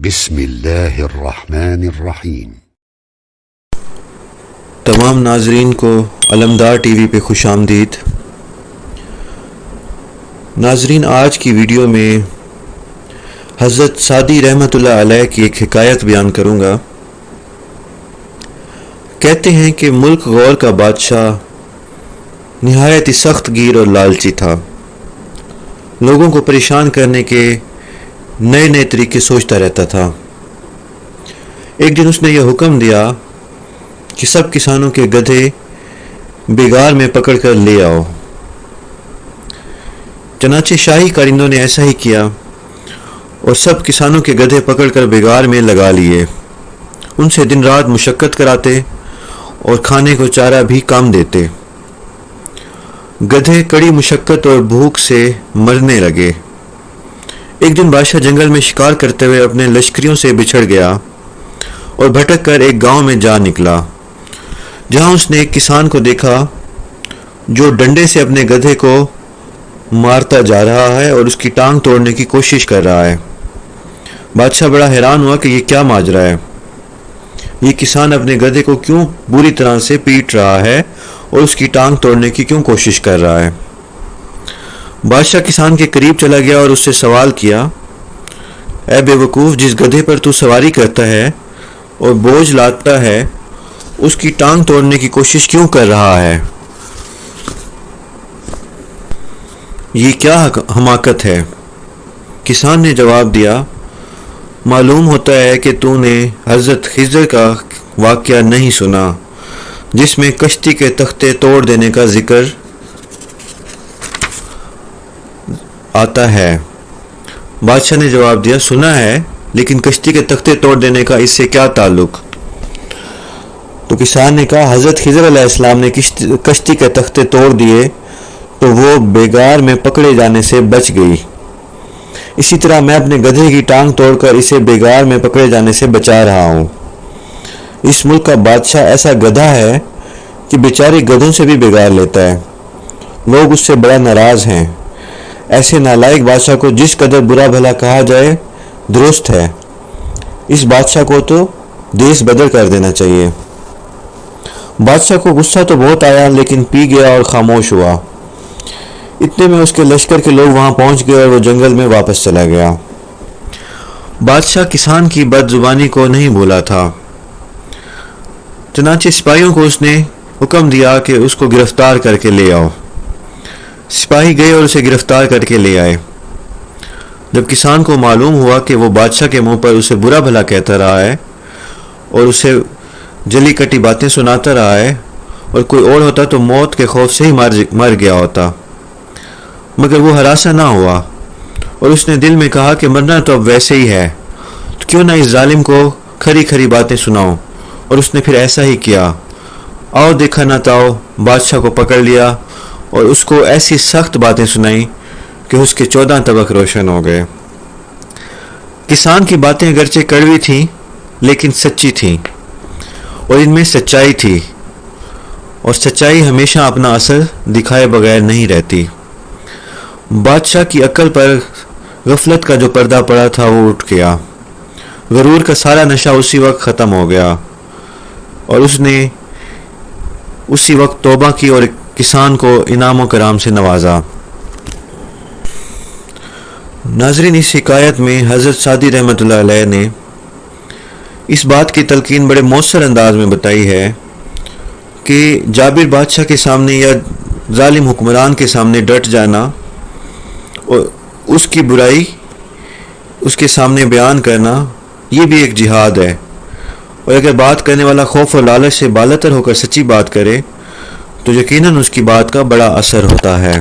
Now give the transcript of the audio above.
بسم اللہ الرحمن الرحیم۔ تمام ناظرین کو علمدار ٹی وی پہ خوش آمدید۔ ناظرین، آج کی ویڈیو میں حضرت سعدی رحمۃ اللہ علیہ کی ایک حکایت بیان کروں گا۔ کہتے ہیں کہ ملک غور کا بادشاہ نہایت ہی سخت گیر اور لالچی تھا۔ لوگوں کو پریشان کرنے کے نئے نئے طریقے سوچتا رہتا تھا۔ ایک دن اس نے یہ حکم دیا کہ سب کسانوں کے گدھے بگار میں پکڑ کر لے آؤ۔ چنانچہ شاہی کارندوں نے ایسا ہی کیا اور سب کسانوں کے گدھے پکڑ کر بگار میں لگا لیے۔ ان سے دن رات مشقت کراتے اور کھانے کو چارہ بھی کام دیتے۔ گدھے کڑی مشقت اور بھوک سے مرنے لگے۔ ایک دن بادشاہ جنگل میں شکار کرتے ہوئے اپنے لشکریوں سے بچھڑ گیا اور بھٹک کر ایک گاؤں میں جا نکلا، جہاں اس نے ایک کسان کو دیکھا جو ڈنڈے سے اپنے گدھے کو مارتا جا رہا ہے اور اس کی ٹانگ توڑنے کی کوشش کر رہا ہے۔ بادشاہ بڑا حیران ہوا کہ یہ کیا ماجرا ہے، یہ کسان اپنے گدھے کو کیوں بری طرح سے پیٹ رہا ہے اور اس کی ٹانگ توڑنے کی کیوں کوشش کر رہا ہے۔ بادشاہ کسان کے قریب چلا گیا اور اس سے سوال کیا، اے بے وقوف، جس گدھے پر تو سواری کرتا ہے اور بوجھ لاتا ہے، اس کی ٹانگ توڑنے کی کوشش کیوں کر رہا ہے؟ یہ کیا حماقت ہے؟ کسان نے جواب دیا، معلوم ہوتا ہے کہ تو نے حضرت خضر کا واقعہ نہیں سنا جس میں کشتی کے تختے توڑ دینے کا ذکر آتا ہے۔ بادشاہ نے جواب دیا، سنا ہے، لیکن کشتی کے تختے توڑ دینے کا اس سے کیا تعلق؟ تو کسان نے کہا، حضرت خضر علیہ السلام نے کشتی کے تختے توڑ دیے تو وہ بیگار میں پکڑے جانے سے بچ گئی۔ اسی طرح میں اپنے گدھے کی ٹانگ توڑ کر اسے بیگار میں پکڑے جانے سے بچا رہا ہوں۔ اس ملک کا بادشاہ ایسا گدھا ہے کہ بیچارے گدھوں سے بھی بگاڑ لیتا ہے۔ لوگ اس سے بڑا ناراض ہیں۔ ایسے نالائق بادشاہ کو جس قدر برا بھلا کہا جائے درست ہے۔ اس بادشاہ کو تو دیس بدر کر دینا چاہیے۔ بادشاہ کو غصہ تو بہت آیا، لیکن پی گیا اور خاموش ہوا۔ اتنے میں اس کے لشکر کے لوگ وہاں پہنچ گئے اور وہ جنگل میں واپس چلا گیا۔ بادشاہ کسان کی بد زبانی کو نہیں بھولا تھا، چنانچہ سپاہیوں کو اس نے حکم دیا کہ اس کو گرفتار کر کے لے آؤ۔ سپاہی گئے اور اسے گرفتار کر کے لے آئے۔ جب کسان کو معلوم ہوا کہ وہ بادشاہ کے منہ پر اسے برا بھلا کہتا رہا ہے اور اسے جلی کٹی باتیں سناتا رہا ہے، اور کوئی اور ہوتا تو موت کے خوف سے ہی مر گیا ہوتا، مگر وہ ہراسہ نہ ہوا اور اس نے دل میں کہا کہ مرنا تو اب ویسے ہی ہے، تو کیوں نہ اس ظالم کو کھری کھری باتیں سناؤں، اور اس نے پھر ایسا ہی کیا۔ آؤ دیکھا نہ تاؤ، بادشاہ کو پکڑ لیا اور اس کو ایسی سخت باتیں سنائیں کہ اس کے 14 طبق روشن ہو گئے۔ کسان کی باتیں اگرچہ کڑوی تھیں لیکن سچی تھیں، اور ان میں سچائی تھی، اور سچائی ہمیشہ اپنا اثر دکھائے بغیر نہیں رہتی۔ بادشاہ کی عقل پر غفلت کا جو پردہ پڑا تھا وہ اٹھ گیا۔ غرور کا سارا نشہ اسی وقت ختم ہو گیا اور اس نے اسی وقت توبہ کی اور کسان کو انعام و کرام سے نوازا۔ ناظرین، اس حکایت میں حضرت سعدی رحمۃ اللہ علیہ نے اس بات کی تلقین بڑے مؤثر انداز میں بتائی ہے کہ جابر بادشاہ کے سامنے یا ظالم حکمران کے سامنے ڈٹ جانا اور اس کی برائی اس کے سامنے بیان کرنا، یہ بھی ایک جہاد ہے، اور اگر بات کرنے والا خوف اور لالچ سے بالاتر ہو کر سچی بات کرے تو یقیناً اس کی بات کا بڑا اثر ہوتا ہے۔